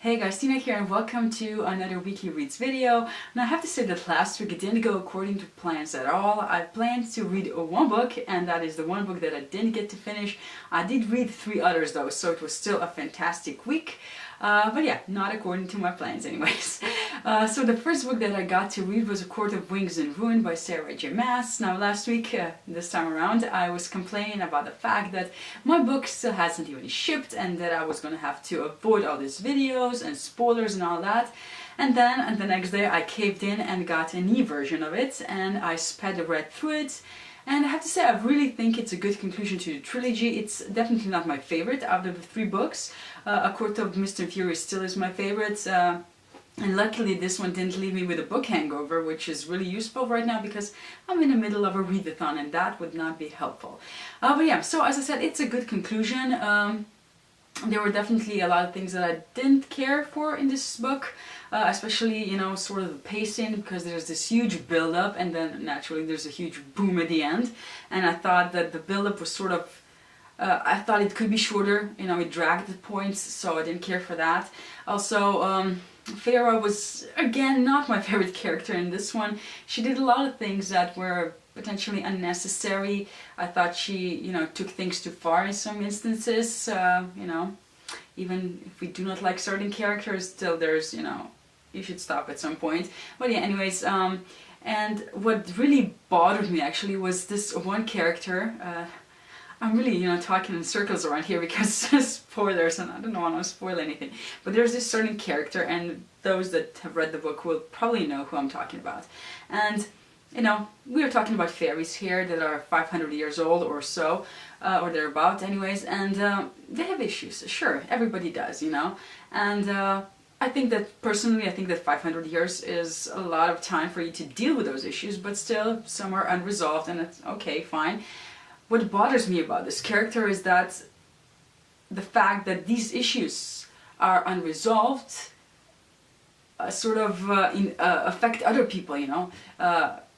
Hey guys, Tina here and welcome to another weekly reads video. Now I have to say that last week it didn't go according to plans at all. I planned to read one book and that is the one book that I didn't get to finish. I did read 3 others though, so it was still a fantastic week. But yeah, not according to my plans anyways. So the first book that I got to read was A Quart of Ruin by Sarah J. Maas. Now last week, this time around, I was complaining about the fact that my book still hasn't even shipped and that I was gonna have to avoid all these videos and spoilers and all that. And then the next day I caved in and got an e-version of it and I sped read through it. And I have to say, I really think it's a good conclusion to the trilogy. It's definitely not my favorite out of the 3 books. A Court of Mist and Fury still is my favorite. And luckily this one didn't leave me with a book hangover, which is really useful right now because I'm in the middle of a readathon and that would not be helpful. But yeah, so as I said, it's a good conclusion. There were definitely a lot of things that I didn't care for in this book, especially, you know, sort of the pacing, because there's this huge build-up and then naturally there's a huge boom at the end. And I thought that the build-up was sort of, I thought it could be shorter, you know, it dragged at points, so I didn't care for that. Also, Feyre was, again, not my favorite character in this one. She did a lot of things that were potentially unnecessary. I thought she, you know, took things too far in some instances. You know, even if we do not like certain characters, still there's, you know, you should stop at some point. But yeah, anyways, and what really bothered me actually was this one character. I'm really, you know, talking in circles around here because spoilers and I don't want to spoil anything. But there's this certain character and those that have read the book will probably know who I'm talking about. And you know, we are talking about fairies here that are 500 years old or so, or thereabout anyways, and they have issues, sure, everybody does, you know, and I think that, personally, I think that 500 years is a lot of time for you to deal with those issues, but still, some are unresolved, and it's okay, fine. What bothers me about this character is that the fact that these issues are unresolved sort of affect other people, you know.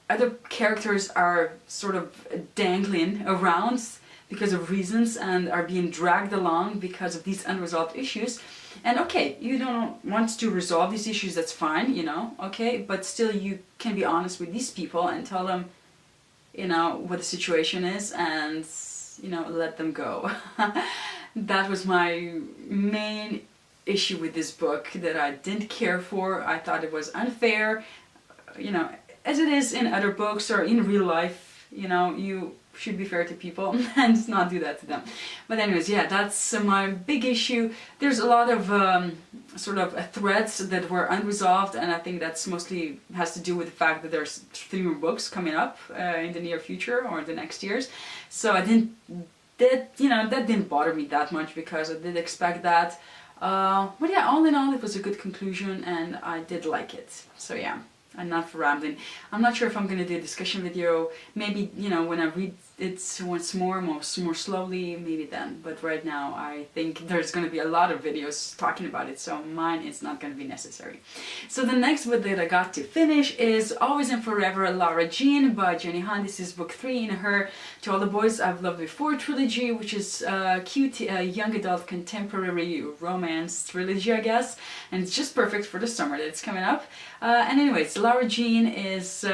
Other characters are sort of dangling around because of reasons and are being dragged along because of these unresolved issues. And okay, you don't want to resolve these issues, that's fine, you know, okay, but still you can be honest with these people and tell them, you know, what the situation is and, you know, let them go. That was my main issue with this book that I didn't care for. I thought it was unfair, you know, as it is in other books or in real life, you know, you should be fair to people and not do that to them. But anyways, yeah, that's my big issue. There's a lot of sort of threads that were unresolved, and I think that's mostly has to do with the fact that there's 3 more books coming up in the near future or the next years. So I didn't, you know, that didn't bother me that much because I did expect that. But yeah, all in all, it was a good conclusion and I did like it. So yeah. And not for rambling. I'm not sure if I'm going to do a discussion video, maybe, you know, when I read it once more slowly, maybe then. But right now I think there's going to be a lot of videos talking about it, so mine is not going to be necessary. So the next book that I got to finish is Always and Forever, Lara Jean by Jenny Han. This is book 3 in her To All the Boys I've Loved Before trilogy, which is a cute young adult contemporary romance trilogy, I guess. And it's just perfect for the summer that it's coming up. And anyways, Lara Jean is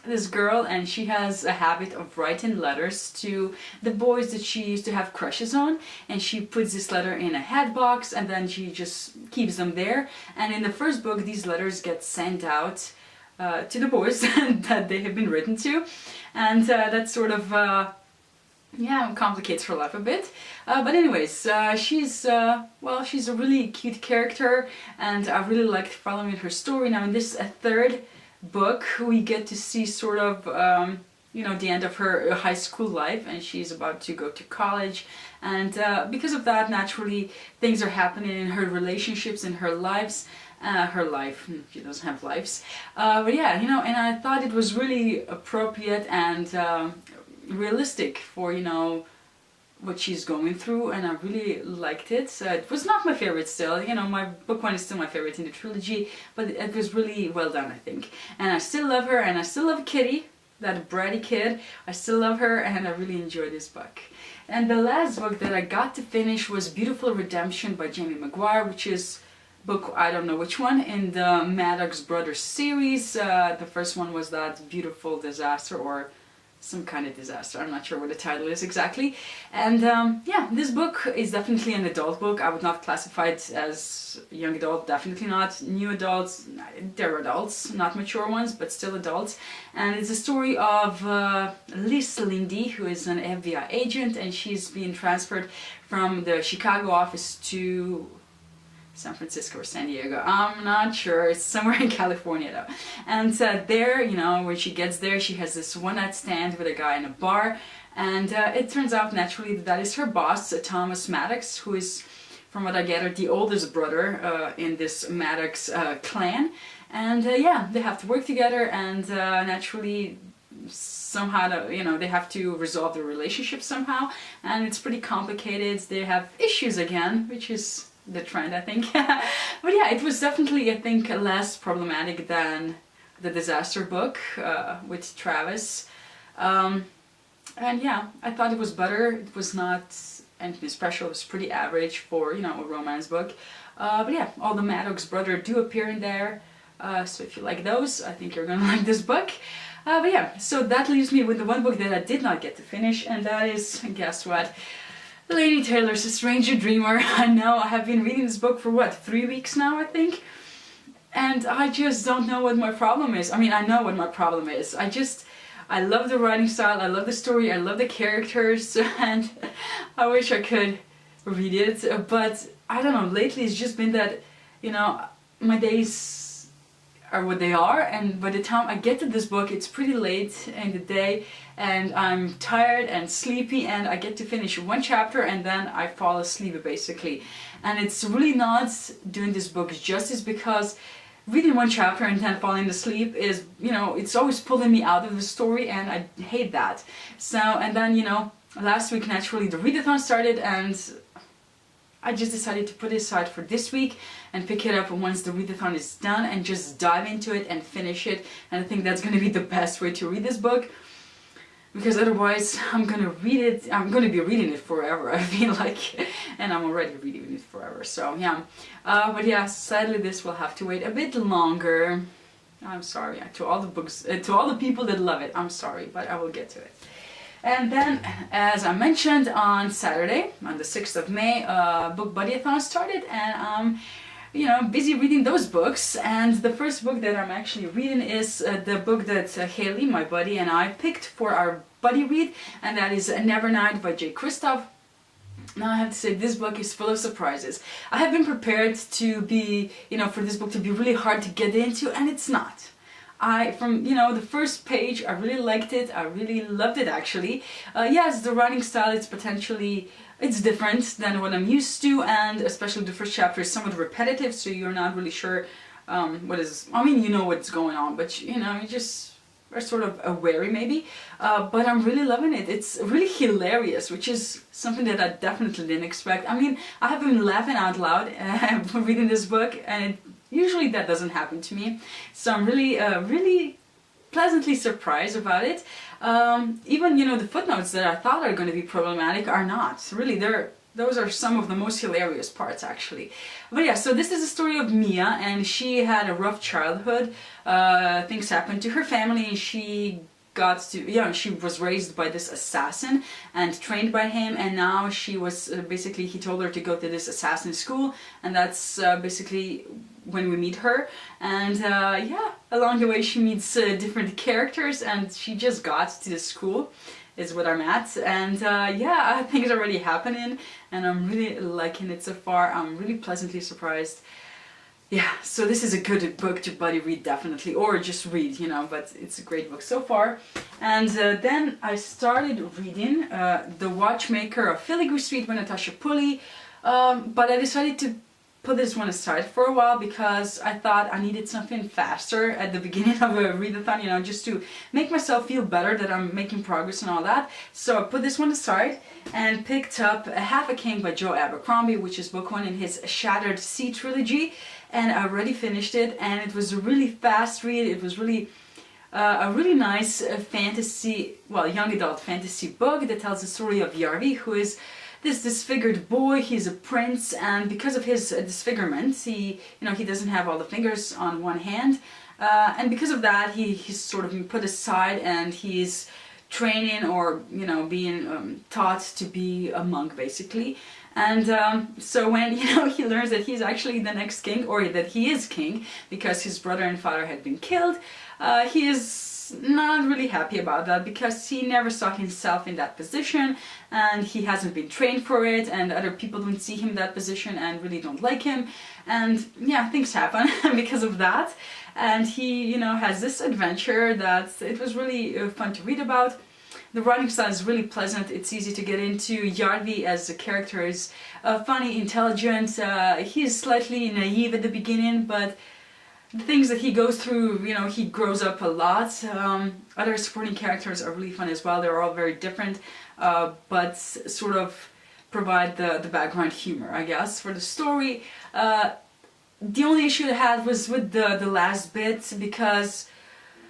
this girl and she has a habit of writing letters to the boys that she used to have crushes on, and she puts this letter in a hat box and then she just keeps them there. And in the first book these letters get sent out to the boys that they have been written to, and that sort of yeah, complicates her life a bit. But anyways, she's well, she's a really cute character and I really liked following her story. Now in this 3rd book we get to see sort of you know, the end of her high school life, and she's about to go to college, and because of that, naturally things are happening in her relationships, in her lives, her life, she doesn't have lives, but yeah, you know, and I thought it was really appropriate and realistic for, you know, what she's going through, and I really liked it. It was not my favorite still, you know, my book 1 is still my favorite in the trilogy, but it was really well done, I think. And I still love her, and I still love Kitty, that bratty kid. I still love her, and I really enjoyed this book. And the last book that I got to finish was Beautiful Redemption by Jamie Maguire, which is book, I don't know which one, in the Maddox Brothers series. The first one was that Beautiful Disaster, or some kind of disaster. I'm not sure what the title is exactly. And yeah, this book is definitely an adult book. I would not classify it as young adult, definitely not. New adults, they're adults, not mature ones, but still adults. And it's a story of Liz Lindy, who is an FBI agent, and she's being transferred from the Chicago office to San Francisco or San Diego, I'm not sure, it's somewhere in California though. And there, you know, when she gets there, she has this one-night stand with a guy in a bar, and it turns out naturally that is her boss, Thomas Maddox, who is, from what I gather, the oldest brother in this Maddox clan. And yeah, they have to work together, and naturally somehow, you know, they have to resolve their relationship somehow, and it's pretty complicated. They have issues again, which is the trend, I think. But yeah, it was definitely, I think, less problematic than the disaster book with Travis. And yeah, I thought it was better. It was not anything special. It was pretty average for, you know, a romance book. But yeah, all the Maddox brothers do appear in there. So if you like those, I think you're gonna like this book. But yeah, so that leaves me with the one book that I did not get to finish, and that is, guess what? Lady Taylor's A Stranger Dreamer. I know, I have been reading this book for what, 3 weeks now, I think? And I just don't know what my problem is. I mean, I know what my problem is. I love the writing style, I love the story, I love the characters, and I wish I could read it. But I don't know, lately it's just been that, you know, my days are what they are, and by the time I get to this book, it's pretty late in the day, and I'm tired and sleepy, and I get to finish one chapter and then I fall asleep basically. And it's really not doing this book justice, because reading one chapter and then falling asleep is, you know, it's always pulling me out of the story, and I hate that. So, and then, you know, last week naturally the readathon started, and I just decided to put it aside for this week and pick it up once the readathon is done and just dive into it and finish it. And I think that's going to be the best way to read this book, because otherwise I'm going to read it, I'm going to be reading it forever, I feel like, and I'm already reading it forever, so yeah. But yeah, sadly this will have to wait a bit longer. I'm sorry to all the books, to all the people that love it, I'm sorry, but I will get to it. And then, as I mentioned, on Saturday, on the 6th of May, Book Buddy-a-thon started, and I'm, you know, busy reading those books. And the first book that I'm actually reading is the book that Haley, my buddy, and I picked for our buddy read, and that is Nevernight by Jay Kristoff. Now I have to say, this book is full of surprises. I have been prepared to be, you know, for this book to be really hard to get into, and it's not. From, you know, the first page, I really liked it, I really loved it actually. Yes, the writing style is potentially, it's different than what I'm used to, and especially the first chapter is somewhat repetitive, so you're not really sure what is, I mean, you know what's going on, but you know, you just are sort of wary maybe. But I'm really loving it. It's really hilarious, which is something that I definitely didn't expect. I mean, I have been laughing out loud reading this book, and usually that doesn't happen to me, so I'm really, really pleasantly surprised about it. Even, you know, the footnotes that I thought are going to be problematic are not. Really, those are some of the most hilarious parts, actually. But yeah, so this is the story of Mia, and she had a rough childhood. Things happened to her family, and she got to, you know, she was raised by this assassin and trained by him, and now she was basically, he told her to go to this assassin school, and that's basically when we meet her. And yeah, along the way she meets different characters, and she just got to the school is what I'm at, and yeah, I think it's already happening, and I'm really liking it so far. I'm really pleasantly surprised. Yeah, so this is a good book to buddy read, definitely, or just read, you know, but it's a great book so far. And then I started reading The Watchmaker of Filigree Street by Natasha Pulley, but I decided to put this one aside for a while because I thought I needed something faster at the beginning of a readathon, you know, just to make myself feel better that I'm making progress and all that. So I put this one aside and picked up Half a King by Joe Abercrombie, which is book one in his Shattered Sea trilogy, and I already finished it, and it was a really fast read. It was really a really nice fantasy, well, young adult fantasy book that tells the story of Yarvi, who is this disfigured boy. He's a prince, and because of his disfigurement, he doesn't have all the fingers on one hand, and because of that, he's sort of been put aside, and he's training or being taught to be a monk basically. And so when he learns that he's actually the next king, or that he is king because his brother and father had been killed, he is not really happy about that, because he never saw himself in that position, and he hasn't been trained for it, and other people don't see him in that position and really don't like him, and yeah, things happen because of that. And he has this adventure that it was really fun to read about. The writing style is really pleasant, it's easy to get into. Yarvi as a character is funny, intelligent, he's slightly naive at the beginning, but the things that he goes through, he grows up a lot. Other supporting characters are really fun as well. They're all very different, but sort of provide the background humor, I guess, for the story. The only issue I had was with the last bit, because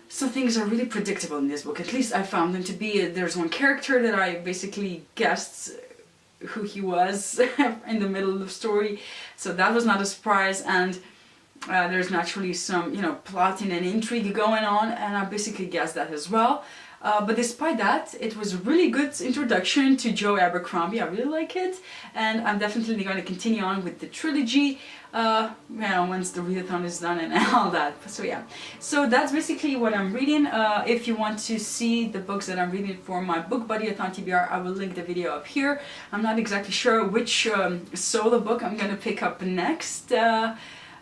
some things are really predictable in this book. At least I found them to be. There's one character that I basically guessed who he was in the middle of the story, so that was not a surprise. And there's naturally some, plotting and intrigue going on, and I basically guessed that as well. But despite that, it was a really good introduction to Joe Abercrombie. I really like it, and I'm definitely going to continue on with the trilogy, once the readathon is done and all that. So yeah, so that's basically what I'm reading. If you want to see the books that I'm reading for my Book Buddy-a-thon TBR, I will link the video up here. I'm not exactly sure which solo book I'm going to pick up next.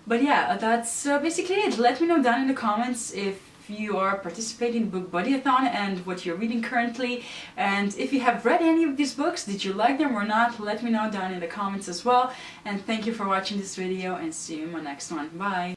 But yeah, that's basically it. Let me know down in the comments if you are participating in Book Buddy-a-thon and what you're reading currently. And if you have read any of these books, did you like them or not? Let me know down in the comments as well. And thank you for watching this video, and see you in my next one. Bye!